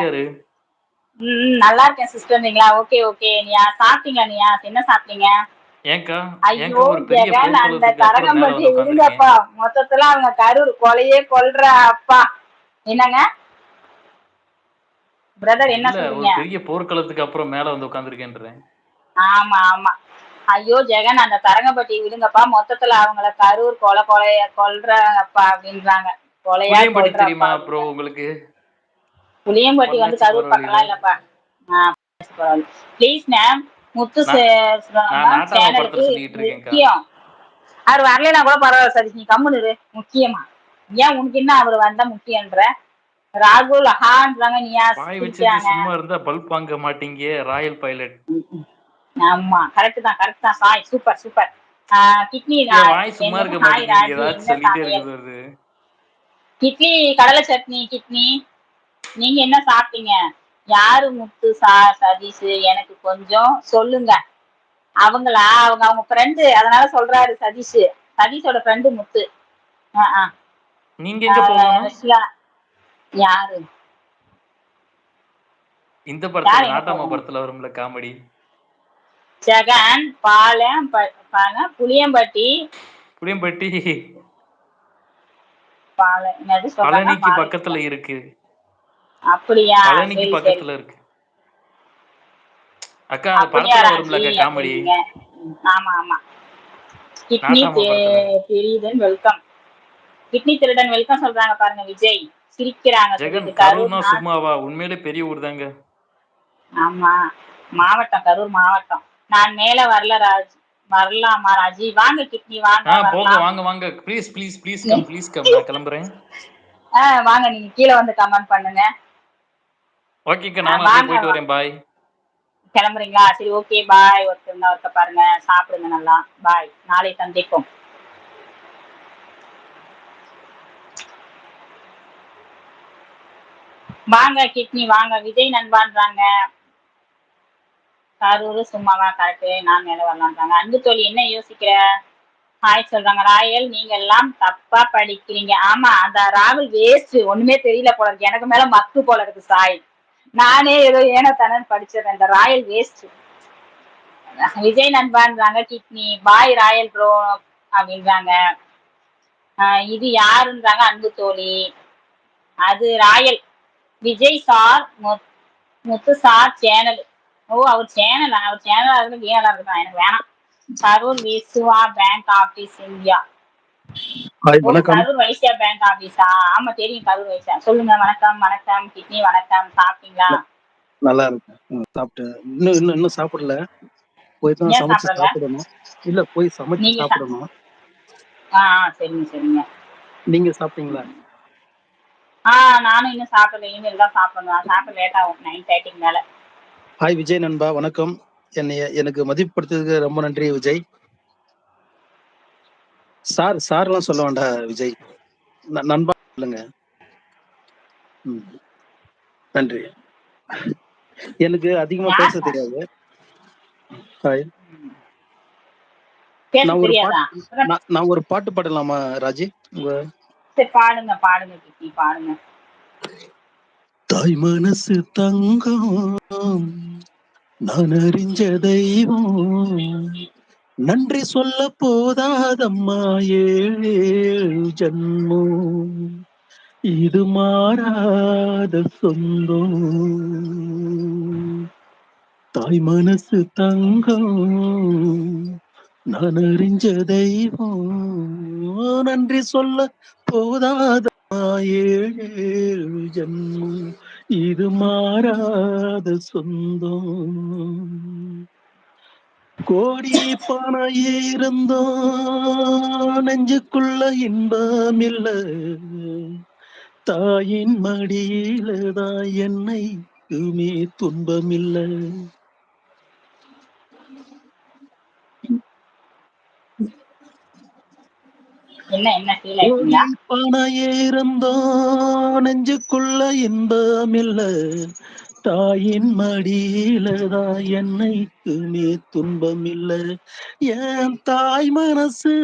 யாரு? நல்லா இருக்கேன் சிஸ்டர்ங்களா? Okay, okay. சாப்பிட்டீங்களா நியாஸ்? என்ன சாப்பிட்டீங்க? ஏன்க்கா? ஐயோ! ஏன்க்கா ஒரு பெரிய ஜெகன் அந்த போர்க்களத்துக்கு அப்புறம் மேல தரங்கம்பட்டிய வந்து உட்காந்துருக்கேன்? விடுங்கப்பா. மொத்தத்துல அவங்க கரூர் கொலையே கொல்றா அப்பா. என்னங்க? பிரதர் என்ன இல்ல ஒரு சொல்றீங்க? பெரிய போர்க்களத்துக்கு அப்புறம் மேல வந்து உட்காந்துருக்கேன்றேன். ஆமா, ஆமா. ஐயோ! ஜெகன் அந்த தரங்கம்பட்டிய விடுங்கப்பா. மொத்தத்துல அவங்கள கரூர் கொலைய கொல்றாங்கப்பா அப்படின்றாங்க. கொலையா புளியம்பட்டி கொல்றாப்பா தெரியுமா ப்ரோ அப்படின்றாங்க. உங்களுக்கு? புளியம்பட்டி வந்து பொள்ளாச்சி போற கரூர் வழியில. பக்கம்லாம் இல்லப்பா. ஆ பரவாயில்ல. ப்ளீஸ் மேம் முத்து நான் நான் நாட்டாம சேனலுக்கு படத்துல சொல்லிட்டு இருக்கேன்க்கா. முக்கியம். அவர் வரலைன்னா கூட பரவாயில்ல சதீஷ், நீ கம்முனு இரு. முக்கியமா ஏன் உனக்கு என்ன அவர் வந்தா முக்கியன்ற? ராகுல் ஹான்றாங்க, நியாஸ் வாய் வச்சுட்டு சிரிக்கிறாங்க. சும்மா இருந்தா பல்ப் வாங்க மாட்டீங்க ராயல் பைலட். ஆமா கரெக்ட் தான் சாய், சூப்பர் சூப்பர். கிட்னி என் வாய் சும்மா என்னது இருக்க ஹாய் மாட்டேங்குது. ராஜி, ஏதாச்சும் என்ன சொல்லிட்டே சமையல்? இருக்குது அது. கிட்னி கடலை சட்னி. கிட்னி நீங்க என்ன சாப்பிட்டீங்க? யாரு முத்து சதீஷ், எனக்கு கொஞ்சம் சொல்லுங்க. அவங்க அவங்க ஃப்ரெண்டு, அதனால சொல்றாரு சதீஷ். சதீஷோட ஃப்ரெண்டு முத்து. நீங்க எங்க போகணும்? யாரு இந்த யார் படத்துல எங்க நாட்டாம போகணும்? படத்துல வரும்ல காமெடி. ஜெகன் பாலம் புளியம்பட்டி புளியம்பட்டி பாலம் என்னது சொல்றாங்க? பழனிக்கு பாளையத்துல. பக்கத்துல இருக்கு. அப்படியா? பழனிக்கு சரி சரி. பக்கத்துல இருக்கு. அக்கா அந்த அப்படியா படத்துல ராஜி வரும்லக்கா காமெடி. அப்படின்னீங்க. ஆமா ஆமா. கிட்னி நாட்டாம படத்துல. தெரியுதுன்னு வெல்கம். கிட்னி திருடன் வெல்கம் சொல்றாங்க பாருங்க விஜய். சிரிக்கிறாங்க ஜெகன் சொல்லிட்டு. கரூர் கரூர்னா சும்மாவா? உண்மையிலே பெரிய ஊர் தாங்க. ஆமா மாவட்டம், கரூர் மாவட்டம். நான் மேல வரல வரலாமா ராஜி? வாங்க கிட்னி, வாங்க போங்க வரலாம். வாங்க வாங்க. Please please please come please come. நான் கிளம்புறேன். வாங்க, நீங்க கீழே வந்து கமெண்ட் பண்ணுங்க. ஓகேக்கா, நானும் அப்படியே வாங்க போயிட்டு வரேன். பாய். கிளம்புறீங்களா? சரி ஓகே பாய். ஒருத்த பாருங்க, சாப்பிடுங்க நல்லா. பாய், நாளை சந்திப்போம். வாங்க கிட்னி வாங்க. விஜய் நண்பான்றாங்க. கரூர் சும்மாவா? கரெக்டு. நான் மேல வரலான்றாங்க. அன்பு தோழி என்ன யோசிக்கிற? ஹாய் சொல்றாங்க. ராயல் நீங்க எல்லாம் தப்பா படிக்கிறீங்க. ஆமா அந்த ராகுல் வேஸ்ட், ஒண்ணுமே தெரியல போல இருக்கு. எனக்கு மேல மக்கு போல இருக்கு சாய். நானே ஏதோ ஏனோ தானே படிச்சிடறேன். இந்த ராயல் வேஸ்ட். விஜய் நண்பான்றாங்க கிட்னி. பாய் ராயல் ப்ரோ அப்படின்றாங்க. இது யாருன்றாங்க அன்பு தோழி. அது royal Vijay sir Muthu sir channel. ஓ அவர் சேனலா? அவர் சேனலா இருந்து வீணா இருக்குதான், எனக்கு வேணாம். Karur Vysya bank office India. Hi ஓ வணக்கம். கரூர் வைசியா பேங்க் ஆபீஸா? ஆமா தெரியும், கரூர் வைசியா. சொல்லுங்க. வணக்கம் வணக்கம் கிட்னி, வணக்கம். சாப்பிட்டீங்களா? நல்லா இருக்கேன். சாப்பிட்டேன். இன்னும் சாப்பிடல. போய் தான் ஏன் சமைச்சு சாப்பிடல? சாப்பிடணும். இல்ல போய் சமைச்சு நீங்க சாப்பிடணும். சரிங்க சரிங்க. நீங்க சாப்பிட்டீங்களா? நானும் இன்னும் சாப்பிடல. இனிமேல் தான் சாப்பிடணும். சாப்பிட லேட் ஆகும், 9:30 மேல. ஹாய் விஜய் நண்பா, வணக்கம். எனக்கு மதிப்படுத்துறதுக்கு ரொம்ப நன்றி விஜய். சார்லாம் சொல்ல வேண்டாம் விஜய், நண்பா சொல்லுங்க. நன்றி. எனக்கு அதிகமா பேச தெரியாது. ஹாய். நான் ஒரு பாட்டு பாடலாமா ராஜி? சரி பாடுங்க பாடுங்க கிட்னி பாடுங்க. தாய் மனசு தங்கம் நான் அறிஞ்ச தெய்வம், நன்றி சொல்ல போதாதம்மா 7 ஜன்மம், இது மாறாத சொந்தம். தாய் மனசு தங்கம் நான் அறிஞ்ச தெய்வம், நன்றி சொல்ல போதாதம்மா 7 ஜன்மம், இது மாறாத சொந்தம். கோடி பணம் இருந்தோ நெஞ்சுக்குள்ள இன்பம் இல்ல, தாயின் மடியில தான் என்னைக்குமே துன்பம் இல்ல. கோடி பணம் இருந்தோ நெஞ்சுக்குள்ள இன்பம் இல்ல, தாயின் மடியிலதான் என்னைக்குமே துன்பம் இல்ல. என் தாய் மனசு